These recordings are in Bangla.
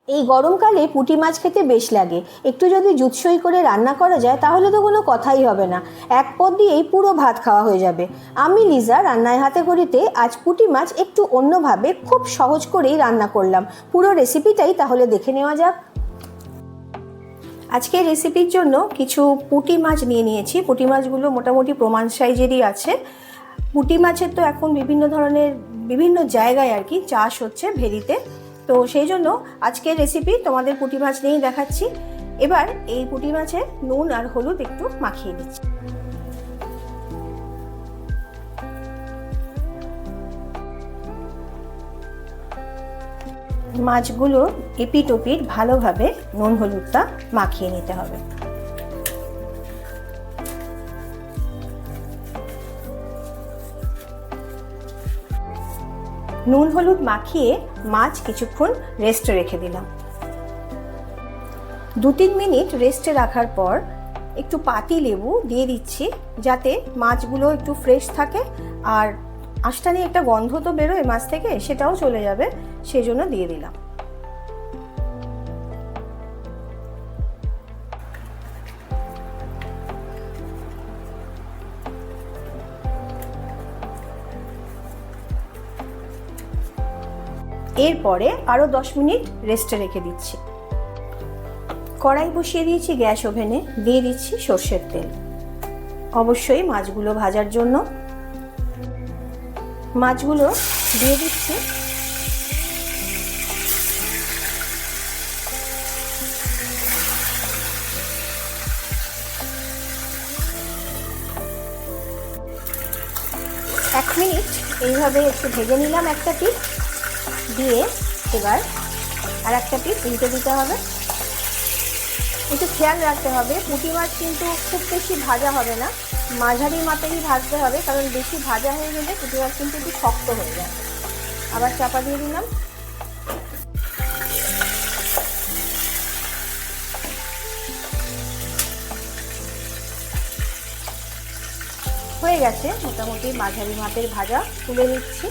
এই গরমকালে পুঁটি মাছ খেতে বেশ লাগে। একটু যদি জুৎসই করে রান্না করা যায় তাহলে তো কোনো কথাই হবে না, এক পদ দিয়েই পুরো ভাত খাওয়া হয়ে যাবে। আমি লিজা রান্নায় হাতে খড়িতে আজ পুঁটি মাছ একটু অন্যভাবে খুব সহজ করেই রান্না করলাম। পুরো রেসিপিটাই তাহলে দেখে নেওয়া যাক। আজকের রেসিপির জন্য কিছু পুঁটি মাছ নিয়ে নিয়েছি। পুঁটি মাছগুলো মোটামুটি প্রমাণ সাইজেরই আছে। পুঁটি মাছের তো এখন বিভিন্ন ধরনের বিভিন্ন জায়গায় আর কি চাষ হচ্ছে ভেরিতে, তো সেই জন্য আজকের রেসিপি তোমাদের পুঁটি মাছ নিয়েই দেখাচ্ছি। এবার এই পুঁটি মাছে নুন আর হলুদ একটু মাখিয়ে দিচ্ছি। মাছগুলো এপিট ওপিট ভালোভাবে নুন হলুদটা মাখিয়ে নিতে হবে। নুন হলুদ মাখিয়ে মাছ কিছুক্ষণ রেস্টে রেখে দিলাম। 2-3 মিনিট রেস্টে রাখার পর একটু পাতি লেবু দিয়ে দিচ্ছি, যাতে মাছগুলো একটু ফ্রেশ থাকে আর আষ্টানি একটা গন্ধ তো বেরোয় মাছ থেকে, সেটাও চলে যাবে, সেজন্য দিয়ে দিলাম। এরপরে আরও 10 মিনিট রেস্টে রেখে দিচ্ছি। কড়াই বসিয়ে দিয়েছি গ্যাস ওভেনে, দিয়ে দিচ্ছি সর্ষের তেল, অবশ্যই মাছগুলো ভাজার জন্য। মাছগুলো দিয়ে দিচ্ছি। এক মিনিট এইভাবে একটু ভেজে নিলাম একটা পিঠ দিয়ে। এবার আর একটা পিঠ উল্টে দিতে হবে। একটু খেয়াল রাখতে হবে, পুঁটি মাছ কিন্তু খুব বেশি ভাজা হবে না, মাঝারি মাপেরই ভাজতে হবে, কারণ বেশি ভাজা হয়ে গেলে পুঁটি মাছ কিন্তু একটু শক্ত হয়ে যায়। আবার চাপা দিয়ে দিলাম। হয়ে গেছে মোটামুটি মাঝারি মাপের ভাজা, তুলে নিচ্ছি।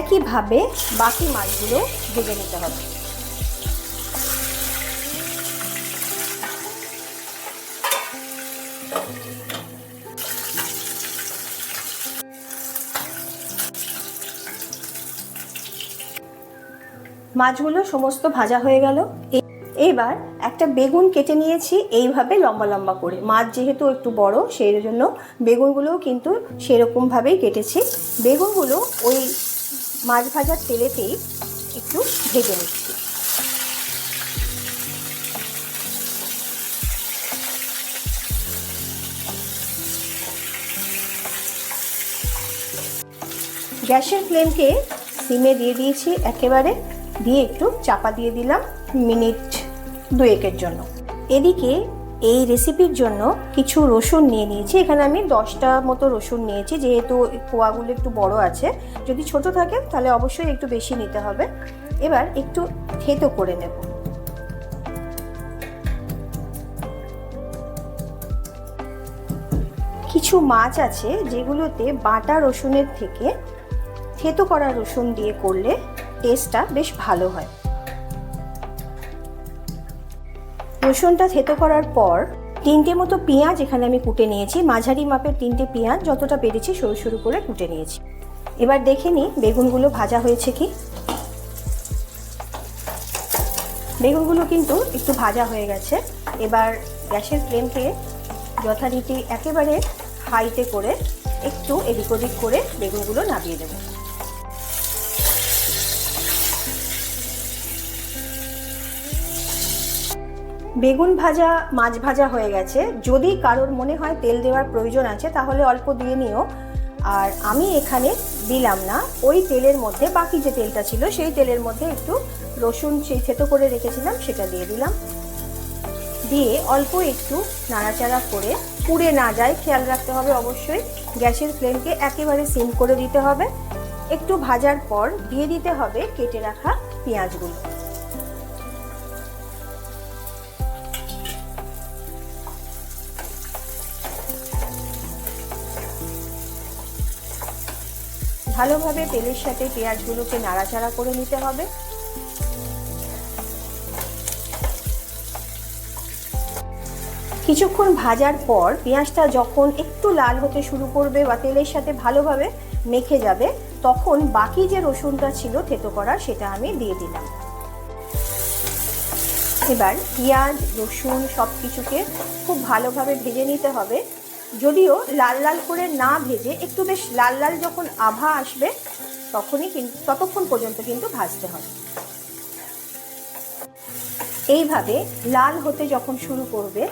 একইভাবে বাকি মাছগুলো ভেজে নিতে হবে। মাছগুলো সমস্ত ভাজা হয়ে গেল। এবার একটা বেগুন কেটে নিয়েছি এইভাবে লম্বা লম্বা করে। মাছ যেহেতু একটু বড়, সেই জন্য বেগুনগুলোও কিন্তু সেরকমভাবেই কেটেছি। বেগুনগুলো ওই মাছ ভাজার তেলেতেই একটু ভেজে নিচ্ছি। গ্যাসের ফ্লেমকে সিমে দিয়ে দিয়েছি একেবারে, দিয়ে একটু চাপা দিয়ে দিলাম মিনিট 2-1 জন্য। এদিকে এই রেসিপির জন্য কিছু রসুন নিয়ে নিয়েছি। এখানে আমি 10টা মতো রসুন নিয়েছি, যেহেতু কোয়াগুলো একটু বড় আছে। যদি ছোট থাকে তাহলে অবশ্যই একটু বেশি নিতে হবে। এবার একটু থেতো করে নেব। কিছু মাছ আছে যেগুলোতে বাটা রসুনের থেকে থেতো করা রসুন দিয়ে করলে টেস্টটা বেশ ভালো হয়। রসুনটা থেতো করার পর 3টে মতো পেঁয়াজ এখানে আমি কুটে নিয়েছি। মাঝারি মাপের 3টে পেঁয়াজ, যতটা পেরেছি সরু সরু করে কুটে নিয়েছি। এবার দেখে নিই বেগুনগুলো ভাজা হয়েছে কি। বেগুনগুলো কিন্তু একটু ভাজা হয়ে গেছে। এবার গ্যাসের ফ্লেমকে যথারীতি একেবারে হাইতে করে একটু এদিক ওদিক করে বেগুনগুলো নামিয়ে দেবো। বেগুন ভাজা মাছ ভাজা হয়ে গেছে। যদি কারোর মনে হয় তেল দেওয়ার প্রয়োজন আছে তাহলে অল্প দিয়ে নিও। আর আমি এখানে দিলাম না, ওই তেলের মধ্যে বাকি যে তেলটা ছিল সেই তেলের মধ্যে একটু রসুন সেই থেতো করে রেখেছিলাম সেটা দিয়ে দিলাম। দিয়ে অল্প একটু নাড়াচাড়া করে পুড়ে না যায় খেয়াল রাখতে হবে অবশ্যই। গ্যাসের ফ্লেমকে একেবারে সিম করে দিতে হবে। একটু ভাজার পর দিয়ে দিতে হবে কেটে রাখা পেঁয়াজগুলো। ভালোভাবে তেলের সাথে পেঁয়াজগুলোকে নাড়াচাড়া করে নিতে হবে। কিছুক্ষণ ভাজার পর পেঁয়াজটা যখন একটু লাল হতে শুরু করবে বা তেলের সাথে ভালোভাবে মেখে যাবে, তখন বাকি যে রসুনটা ছিল থেতো করা সেটা আমি দিয়ে দিলাম। এবার পেঁয়াজ রসুন সব কিছুকে খুব ভালোভাবে ভেজে নিতে হবে। যদিও লাল লাল করে না ভেজে একটু বেশ লাল লাল যখন আভা আসবে ততক্ষণ পর্যন্ত কিন্তু ভাজতে হবে। এইভাবে লাল হতে যখন শুরু করবে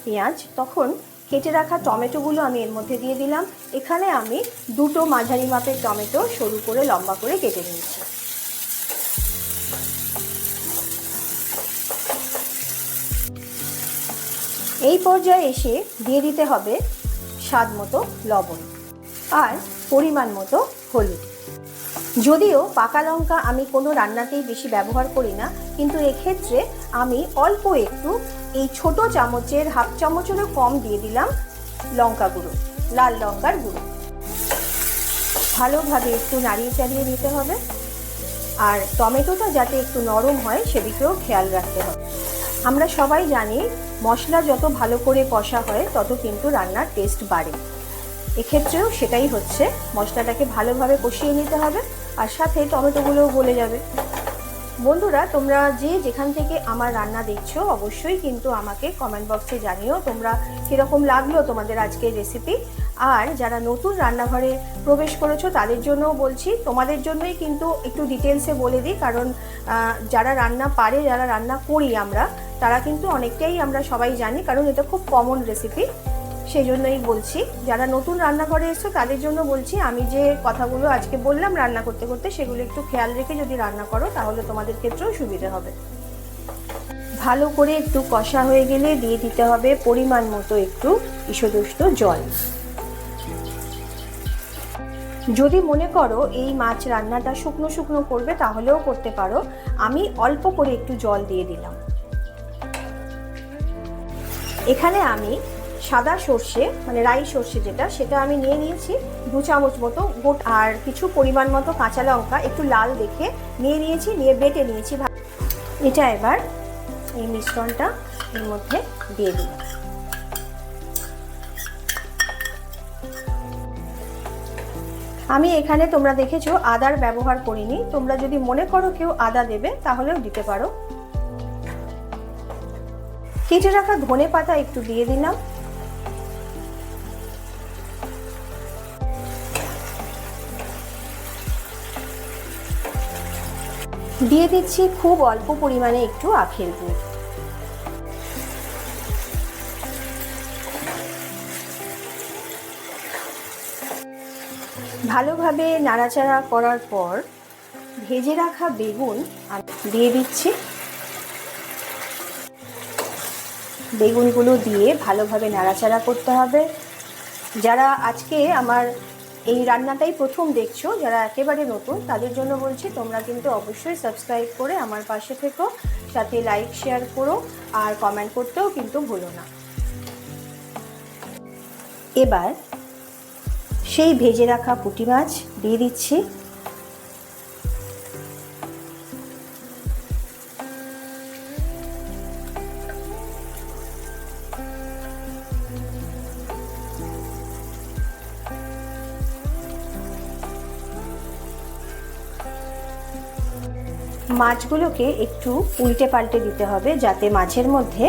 পেঁয়াজ, তখন কেটে রাখা টমেটোগুলো আমি এর মধ্যে দিয়ে দিলাম। এখানে আমি দুটো মাঝারি মাপের টমেটো সরু করে লম্বা করে কেটে নিয়েছি। এই পর্যায়ে এসে দিয়ে দিতে হবে স্বাদ মতো লবণ আর পরিমাণ মতো হলুদ। যদিও পাকা লঙ্কা আমি কোনো রান্নাতেই বেশি ব্যবহার করি না, কিন্তু এক্ষেত্রে আমি অল্প একটু এই ছোট চামচের হাফ চামচেরও কম দিয়ে দিলাম লঙ্কা গুঁড়ো, লাল লঙ্কার গুঁড়ো। ভালোভাবে একটু নাড়িয়ে চাড়িয়ে নিতে হবে আর টমেটোটা যাতে একটু নরম হয় সেদিকেও খেয়াল রাখতে হবে। আমরা সবাই জানি মশলা যত ভালো করে কষা হয় তত কিন্তু রান্নার টেস্ট বাড়ে। এক্ষেত্রেও সেটাই হচ্ছে, মশলাটাকে ভালোভাবে কষিয়ে নিতে হবে আর সাথে টমেটোগুলোও গলে যাবে। বন্ধুরা, তোমরা যে যেখান থেকে আমার রান্না দেখছো অবশ্যই কিন্তু আমাকে কমেন্ট বক্সে জানিও তোমরা কীরকম লাগলো তোমাদের আজকের রেসিপি। আর যারা নতুন রান্নাঘরে প্রবেশ করেছো তাদের জন্যও বলছি, তোমাদের জন্যই কিন্তু একটু ডিটেলসে বলে দিই, কারণ যারা রান্না পারে, যারা রান্না করি আমরা, তারা কিন্তু অনেকটাই আমরা সবাই জানি, কারণ এটা খুব কমন রেসিপি। সেই জন্যই বলছি, যারা নতুন রান্নাঘরে এসছো তাদের জন্য বলছি, আমি যে কথাগুলো আজকে বললাম রান্না করতে করতে সেগুলো একটু খেয়াল রেখে যদি রান্না করো তাহলে তোমাদের ক্ষেত্রেও সুবিধা হবে। ভালো করে একটু কষা হয়ে গেলে দিয়ে দিতে হবে পরিমাণ মতো একটু ঈষদুষ্ট জল। যদি মনে করো এই মাছ রান্নাটা শুকনো শুকনো করবে তাহলেও করতে পারো, আমি অল্প করে একটু জল দিয়ে দিলাম। এখানে আমি সাদা সর্ষে মানে রাই সর্ষে সেটা আমি নিয়ে নিয়েছি 2 চামচ মতো, আর কিছু পরিমাণ মতো কাঁচা লঙ্কা একটু লাল দেখে নিয়ে নিয়েছি, নিয়ে বেটে নিয়েছি। এটা এবার এই মিশ্রণটা এর মধ্যে দিয়ে দিলাম। আমি এখানে তোমরা দেখেছো আদার ব্যবহার করিনি, তোমরা যদি মনে করো কেউ আদা দেবে তাহলেও দিতে পারো। কেটে রাখা ধনে পাতা একটু দিয়ে দিলাম। দিয়ে দিচ্ছি খুব অল্প পরিমাণে একটু আখের গুড়। ভালোভাবে নাড়াচাড়া করার পর ভেজে রাখা বেগুন আমি দিয়ে দিচ্ছি। বেগুনগুলো দিয়ে ভালোভাবে নাড়াচাড়া করতে হবে। যারা আজকে আমার এই রান্নাটাই প্রথম দেখছো, যারা একেবারে নতুন, তাদের জন্য বলছি তোমরা কিন্তু অবশ্যই সাবস্ক্রাইব করে আমার পাশে থেকো, সাথে লাইক শেয়ার করো আর কমেন্ট করতেও কিন্তু ভুলো না। এবার সেই ভেজে রাখা পুঁটি মাছ দিয়ে দিচ্ছি। মাছগুলোকে একটু উল্টে পাল্টে দিতে হবে যাতে মাছের মধ্যে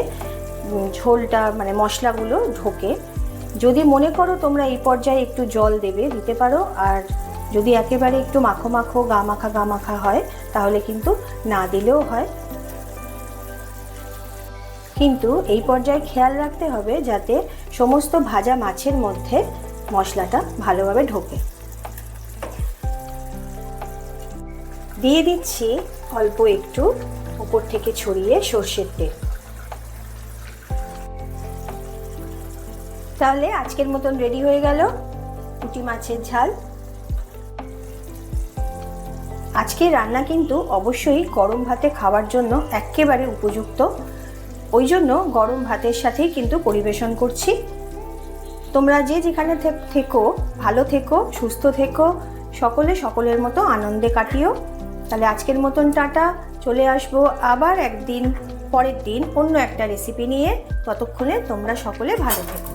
ঝোলটা মানে মশলাগুলো ঢোকে। যদি মনে করো তোমরা এই পর্যায়ে একটু জল দিতে পারো, আর যদি একেবারে একটু মাখো মাখো গা মাখা হয় তাহলে কিন্তু না দিলেও হয়। কিন্তু এই পর্যায়ে খেয়াল রাখতে হবে যাতে সমস্ত ভাজা মাছের মধ্যে মশলাটা ভালোভাবে ঢোকে। দিয়ে দিচ্ছি অল্প একটু উপর থেকে ছড়িয়ে সর্ষের তেল। তাহলে আজকের মতন রেডি হয়ে গেল পুঁটি মাছের ঝাল। আজকের রান্না কিন্তু অবশ্যই গরম ভাতে খাওয়ার জন্য একেবারে উপযুক্ত, ওই জন্য গরম ভাতের সাথেই কিন্তু পরিবেশন করছি। তোমরা যে যেখানে থেকো ভালো থেকো, সুস্থ থেকো, সকলে সকলের মতো আনন্দে কাটিও। তাহলে আজকের মতন টাটা, চলে আসবো আবার একদিন পরের দিন অন্য একটা রেসিপি নিয়ে। ততক্ষণে তোমরা সকলে ভালো থেকো।